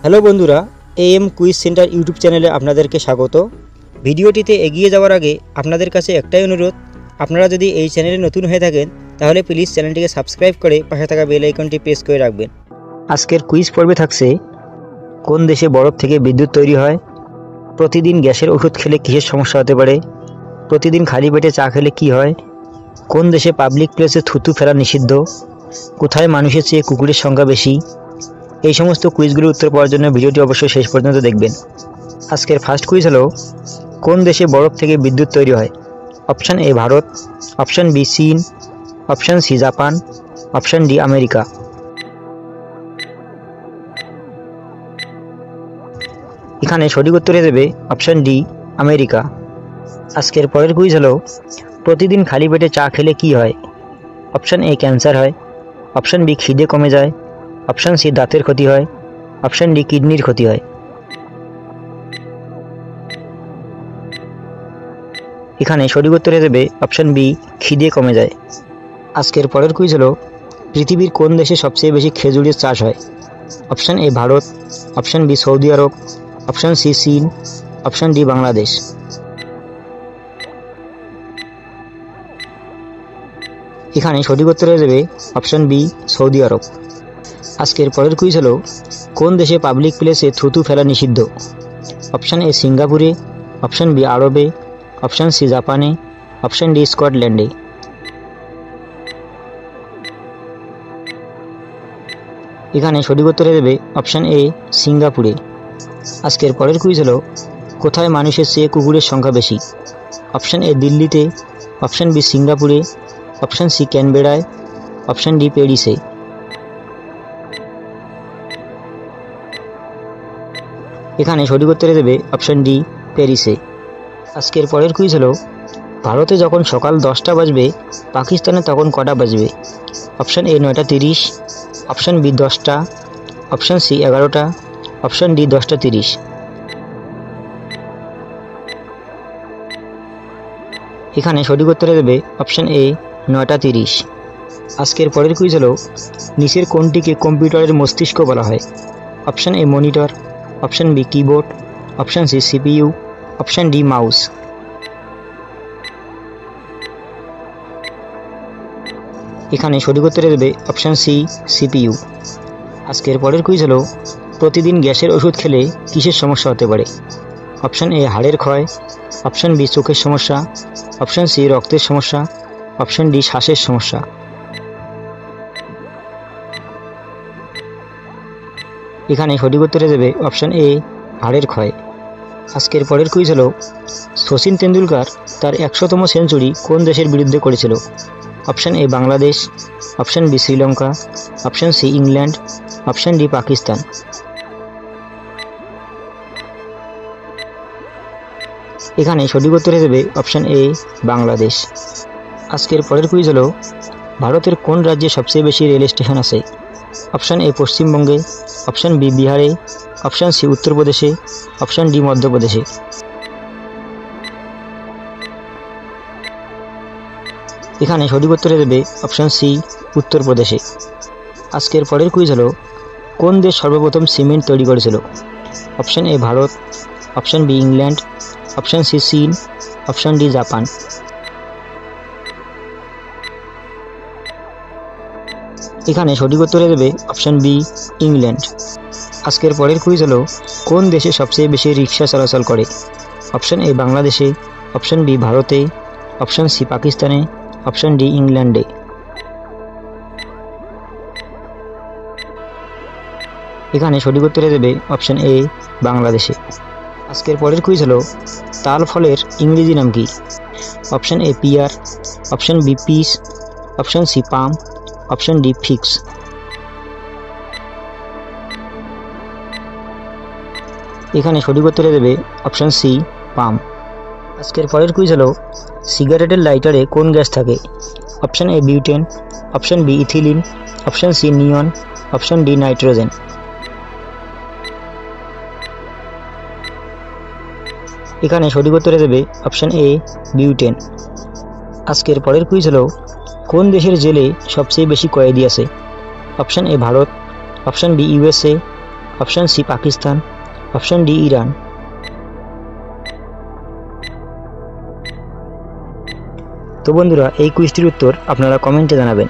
Hello বন্ধুরা, am quiz centre YouTube চ্যানেলে আপনাদেরকে স্বাগত। ভিডিওটিতে এগিয়ে যাওয়ার আগে আপনাদের কাছে একটাই অনুরোধ, আপনারা যদি এই চ্যানেলে নতুন হয়ে থাকেন তাহলে প্লিজ চ্যানেলটিকে সাবস্ক্রাইব করে পাশে থাকা বেল আইকনটি প্রেস করে রাখবেন। আজকের কুইজ পর্বে থাকছে কোন দেশে বরফ থেকে বিদ্যুৎ তৈরি হয়, প্রতিদিন গ্যাসের ওষুধ খেলে কিসের সমস্যা হতে পারে, প্রতিদিন খালি পেটে চা খেলে কি হয়, কোন দেশে পাবলিক প্লেসে থুতু ফেলা নিষিদ্ধ, কোথায় মানুষের চেয়ে কুকুরের সংখ্যা বেশি। এই সমস্ত কুইজগুলোর উত্তর পাওয়ার জন্য ভিডিওটি অবশ্যই শেষ পর্যন্ত দেখবেন। আজকের ফার্স্ট কুইজ হলো, কোন দেশে বরফ থেকে বিদ্যুৎ তৈরি হয়? Option A Bharat, option B চীন, option C Japan, option D America. এখানে সঠিক উত্তর হয়ে যাবে অপশান ডি আমেরিকা। আজকের পরের কুইজ হলো, প্রতিদিন খালি পেটে চা খেলে কি হয়? অপশান এ ক্যান্সার হয়, অপশান বি খিদে কমে যায়, অপশান সি দাঁতের ক্ষতি হয়, অপশান ডি কিডনির ক্ষতি হয়। এখানে সঠিক উত্তর হয়ে যাবে অপশান বি খিদে কমে যায়। আজকের পরের কুইজ হলো, পৃথিবীর কোন দেশে সবচেয়ে বেশি খেজুরের চাষ হয়? Option A Bharat, option B সৌদি আরব, অপশান সি চীন, অপশান ডি বাংলাদেশ। এখানে সঠিক উত্তর হয়ে যাবে অপশান বি সৌদি আরব। আজকের পরের কুইজ হলো, কোন দেশে পাবলিক প্লেসে থুতু ফেলা নিষিদ্ধ? অপশান এ সিঙ্গাপুরে, অপশান বি আরবে, অপশান সি জাপানে, অপশান ডি স্কটল্যান্ডে। এখানে সঠিক উত্তর হয়ে যাবে অপশান এ সিঙ্গাপুরে। আজকের পরের কুইজ হলো, কোথায় মানুষের চেয়ে কুকুরের সংখ্যা বেশি? অপশান এ দিল্লিতে, অপশান বি সিঙ্গাপুরে, অপশান সি ক্যানবেরায়, অপশান ডি প্যারিসে। এখানে সঠিক উত্তর হয়ে যাবে অপশান ডি প্যারিসে। আজকের পরের কুইজ হলো, ভারতে যখন সকাল 10টা বাজবে পাকিস্তানে তখন কটা বাজবে? অপশান এ 9:30, অপশান বি 10টা, অপশান সি 11টা, অপশান ডি 10:30। এখানে সঠিক উত্তর হয়ে যাবে অপশান এ 9:30। আজকের পরের কুইজ হলো, নিচের কোনটিকে কম্পিউটারের মস্তিষ্ক বলা হয়? Option A monitor, option B keyboard, option C CPU, option D mouse. এখানে সঠিক উত্তর দেবে অপশান সি সিপিইউ। আজকের পরের কুইজ হলো, প্রতিদিন গ্যাসের ওষুধ খেলে কিসের সমস্যা হতে পারে? অপশান এ হাড়ের ক্ষয়, অপশান বি চোখের সমস্যা, অপশান সি রক্তের সমস্যা, অপশান ডি শ্বাসের সমস্যা। এখানে সঠিক উত্তর দেবে অপশান এ হাড়ের ক্ষয়। আজকের পরের কুইজ হলো, শচীন তেন্ডুলকর তার 100তম সেঞ্চুরি কোন দেশের বিরুদ্ধে করেছিল? Option A Bangladesh, option B Sri Lanka, option C England, option D Pakistan. এখানে সঠিক উত্তর হয়ে যাবে অপশান এ বাংলাদেশ। আজকের পরের কুইজ হলো, ভারতের কোন রাজ্যে সবচেয়ে বেশি রেল স্টেশন আছে? অপশান এ পশ্চিমবঙ্গে, অপশান বি বিহারে, অপশান সি উত্তরপ্রদেশে, অপশান ডি মধ্যপ্রদেশে। এখানে সঠিক উত্তর হয়ে যাবে অপশান সি উত্তরপ্রদেশে। আজকের পরের কুইজ হলো, কোন দেশ সর্বপ্রথম সিমেন্ট তৈরি করেছিল? Option A Bharat, option B England, option C চীন, অপশান ডি জাপান। এখানে সঠিক উত্তর হয়ে যাবে অপশান বি ইংল্যান্ড। আজকের পরের কুইজ হলো, কোন দেশে সবচেয়ে বেশি রিক্সা চলাচল করে? অপশান এ বাংলাদেশে, অপশান বি ভারতে, অপশান সি পাকিস্তানে, অপশান ডি ইংল্যান্ডে। এখানে সঠিক উত্তর হয়ে যাবে অপশান এ বাংলাদেশে। আজকের পরের কুইজ হলো, তাল ফলের ইংরেজি নাম কি? Option A pear, option B peas, option C palm, option D figs. এখানে সঠিক উত্তর হয়ে যাবে অপশান সি পাম। আজকের পরের কুইজ হলো, সিগারেটের লাইটারে কোন গ্যাস থাকে? Option A butane, option B ethylene, option C neon, option D nitrogen. এখানে সঠিক উত্তর হয়ে যাবে অপশান এ বিউটেন। আজকের পরের কুইজ হলো, কোন দেশের জেলে সবচেয়ে বেশি কয়েদি আছে? Option A Bharat, option B USA, option C Pakistan, option D Iran. তো বন্ধুরা, এই কুইজটির উত্তর আপনারা কমেন্টে জানাবেন।